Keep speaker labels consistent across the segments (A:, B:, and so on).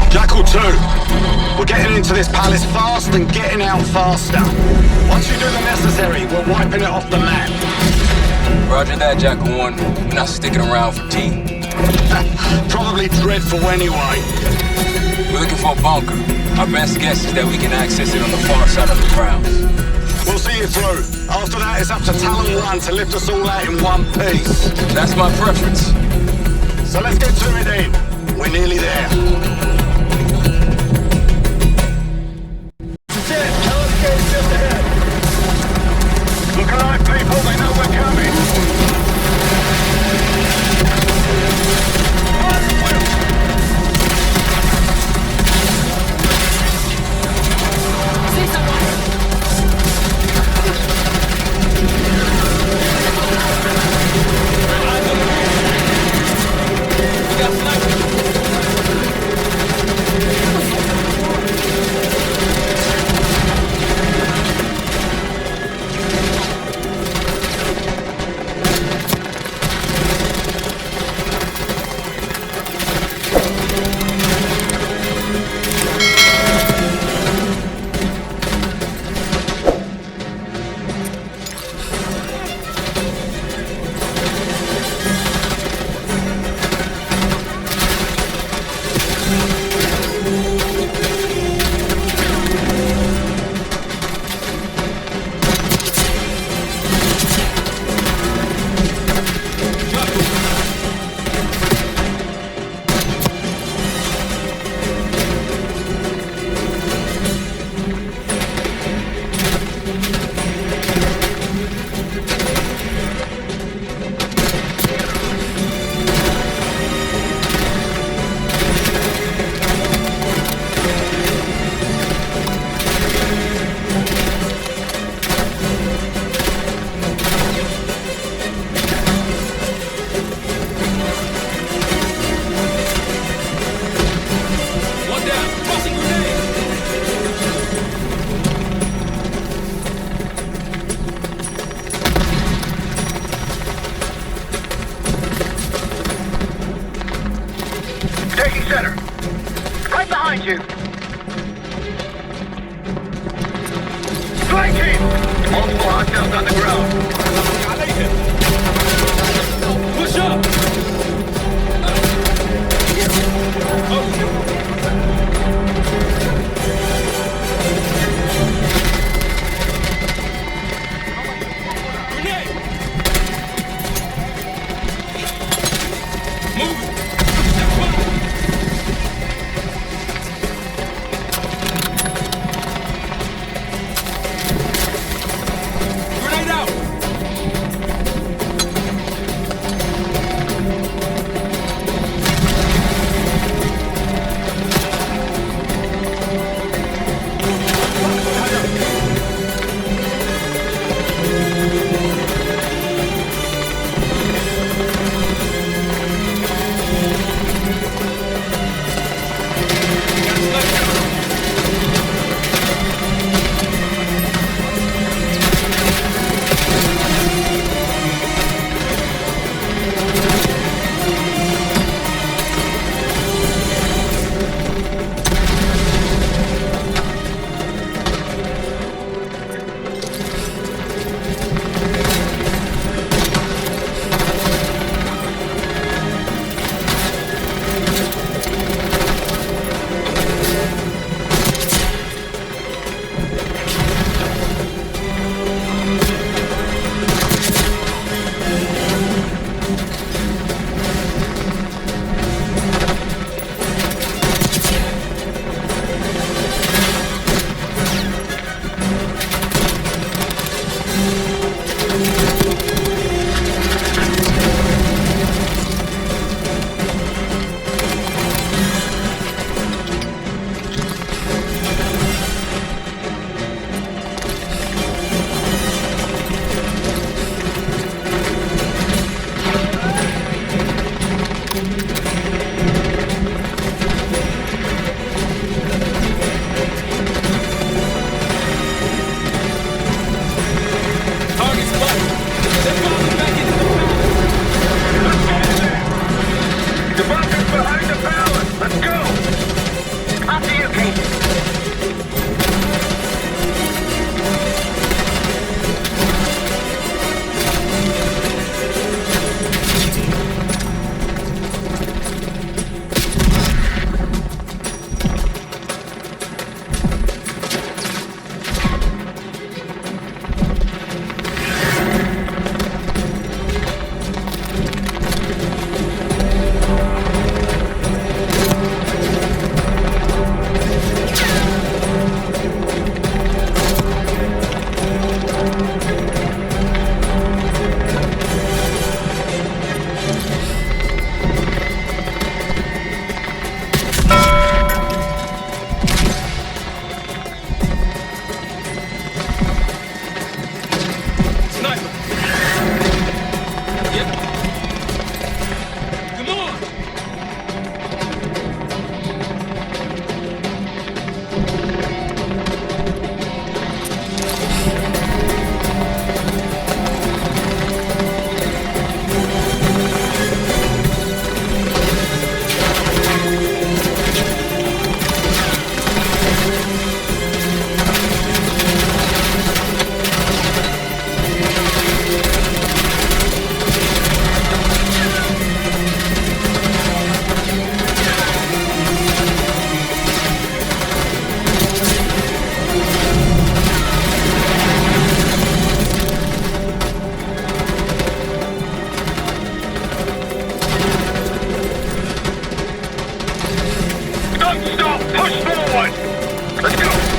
A: Jackal 2, we're getting into this palace fast and getting out faster. Once you do the necessary, we're wiping it off the map.
B: Roger that, Jackal 1. We're not sticking around for tea.
A: Probably dreadful anyway.
B: We're looking for a bunker. Our best guess is that we can access it on the far side of the grounds.
A: We'll see you through. After that, it's up to Talon 1 to lift us all out in one piece.
B: That's my preference.
A: So let's get to it then. We're nearly there. Look alive, people. They know we're coming.
C: See someone?
B: We got snipers.
A: Don't stop! Push forward! Let's go!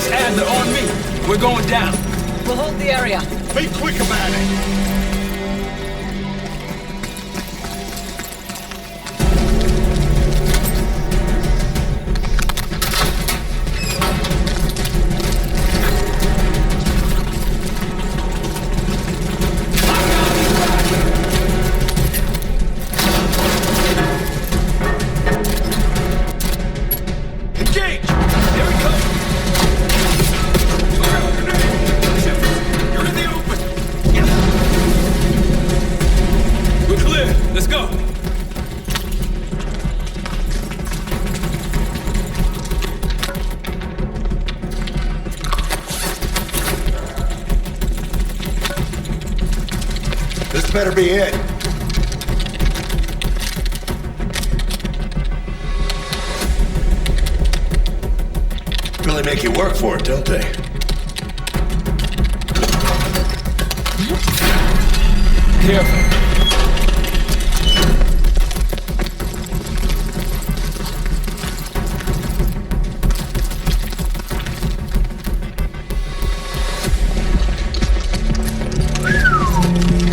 B: Adler, on me. We're going down.
C: We'll hold the area.
A: Be quick about it. Better be it.
C: make you work for it, don't they?
B: Careful.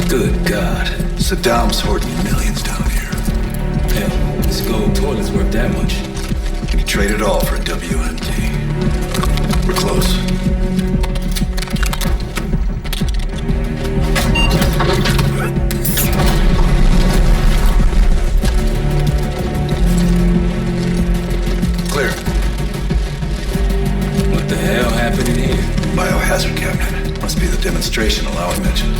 C: Good God. Saddam's hoarding millions down here.
B: Hell, this gold toilet's worth that much.
C: Can you trade it all for a WMD? We're close. Clear.
B: What the hell happened in here?
C: Biohazard cabinet. Must be the demonstration Alawi mentioned.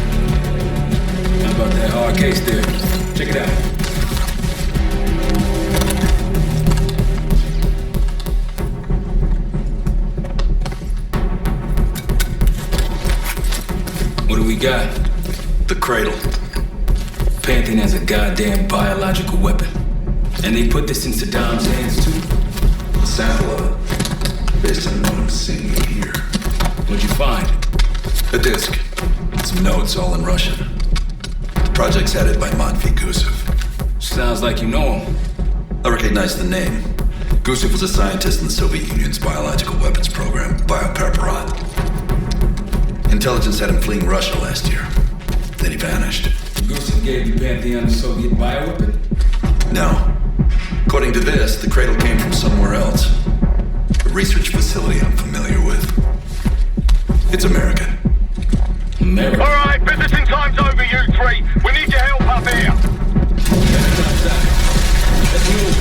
B: How about that hard case there? Check it out. What do we got?
C: The cradle.
B: Pantheon has a goddamn biological weapon. And they put this in Saddam's hands too?
C: A sample of it. Based on what I'm seeing here.
B: What'd you find?
C: A disc. Some notes, all in Russian. The project's headed by Matvey Gusev.
B: Sounds like you know him.
C: I recognize the name. Gusev was a scientist in the Soviet Union's biological weapons program, Biopreparat. Intelligence had him fleeing Russia last year. Then he vanished.
B: Gusev gave the Pantheon a Soviet bioweapon?
C: No. According to this, the cradle came from somewhere else. A research facility I'm familiar with. It's American.
B: American?
A: All right, visiting time's over, you three. We need your help up here.
B: Let's move.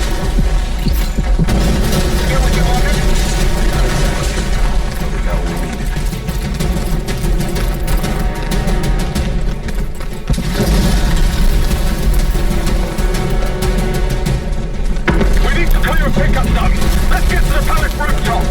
A: Get what you wanted?
C: We got what we needed.
A: We need to clear a pickup zone. Let's get to the palace rooftop.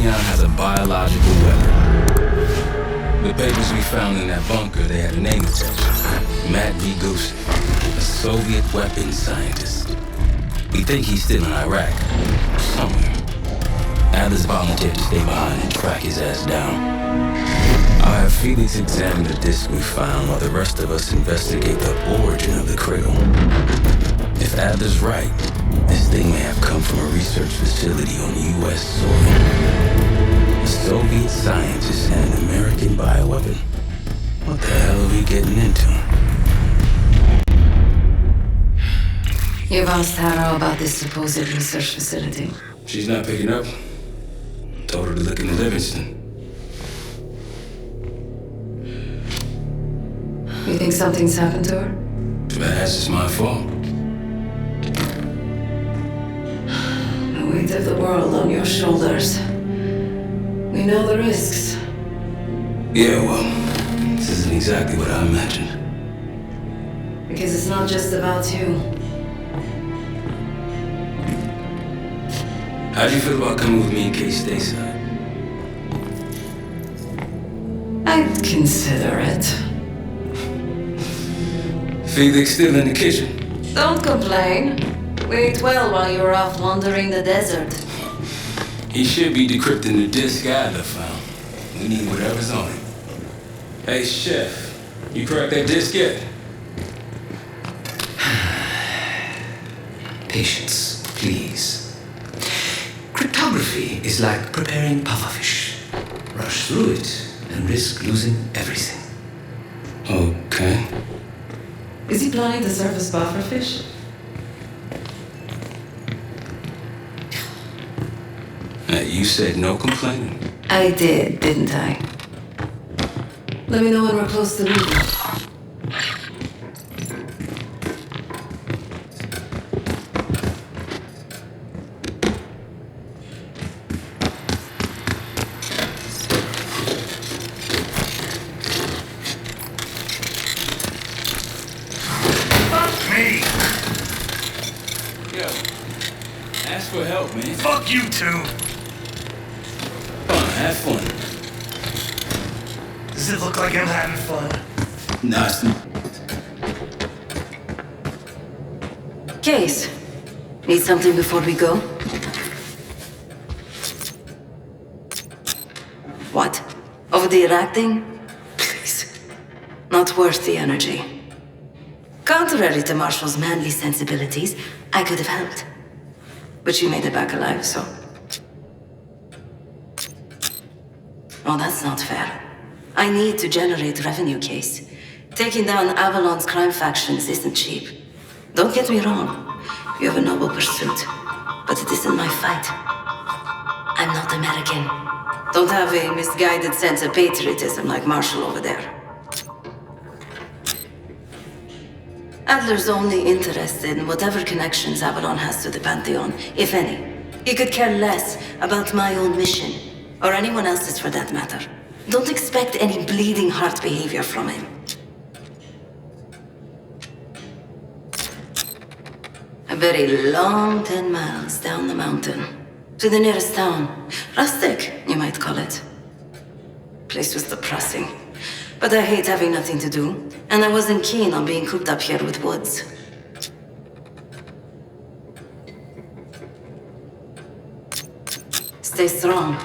B: Pantheon has a biological weapon. The papers we found in that bunker, they had a name attached. Matt V. Goose, a Soviet weapons scientist. We think he's still in Iraq, somewhere. Adler's volunteered to stay behind and track his ass down. I'll have Felix examine the disc we found while the rest of us investigate the origin of the cradle. If Adler's right, this thing may have come from a research facility on U.S. soil. A Soviet scientist and an American bioweapon. What the hell are we getting into?
D: You've asked Harrow about this supposed research facility.
B: She's not picking up. Told her to look into Livingstone.
D: You think something's happened to her?
B: If it has, it's my fault.
D: The weight of the world on your shoulders. We know the risks.
B: Yeah, well, this isn't exactly what I imagined.
D: Because it's not just about you.
B: How'd you feel about coming with me in case stateside?
D: I'd consider it.
B: Felix still in the kitchen?
D: Don't complain. We ate well while you were off wandering the desert.
B: He should be decrypting the disk Adler found. We need whatever's on it. Hey, Chef, you cracked that disk yet?
E: Patience, please. Cryptography is like preparing pufferfish. Rush through it and risk losing everything.
B: Okay.
D: Is he planning to serve as pufferfish?
B: You said no complaining.
D: I did, didn't I? Let me know when we're close to leaving.
B: Ask for help, man.
F: Fuck you too.
B: Come on, have fun.
F: Does it look like I'm having fun?
B: Nah, it's not.
D: Case. Need something before we go? What? Over the Iraq thing? Please. Not worth the energy. Contrary to Marshall's manly sensibilities, I could have helped. But you made it back alive, so... Oh, that's not fair. I need to generate revenue, Case. Taking down Avalon's crime factions isn't cheap. Don't get me wrong. You have a noble pursuit. But it isn't my fight. I'm not American. Don't have a misguided sense of patriotism like Marshall over there. Adler's only interested in whatever connections Avalon has to the Pantheon, if any. He could care less about my own mission, or anyone else's for that matter. Don't expect any bleeding heart behavior from him. A very long 10 miles down the mountain, to the nearest town. Rustic, you might call it. Place was depressing. But I hate having nothing to do, and I wasn't keen on being cooped up here with Woods. Stay strong.